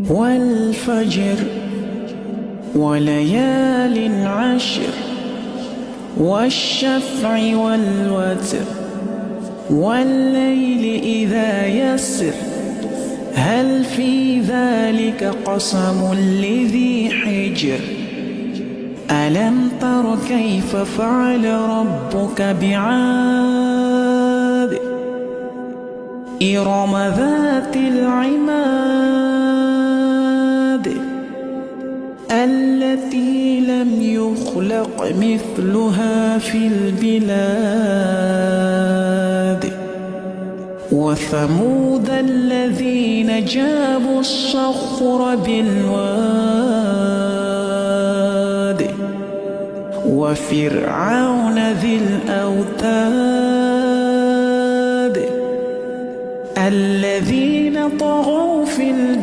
والفجر وليال عشر والشفع والوتر والليل إذا يسر هل في ذلك قسم لذي حجر ألم تر كيف فعل ربك بعاد إرم ذات العماد التي لم يخلق مثلها في البلاد وثمود الذين جابوا الصخر بالواد وفرعون ذي الأوتاد الذين طغوا في البلاد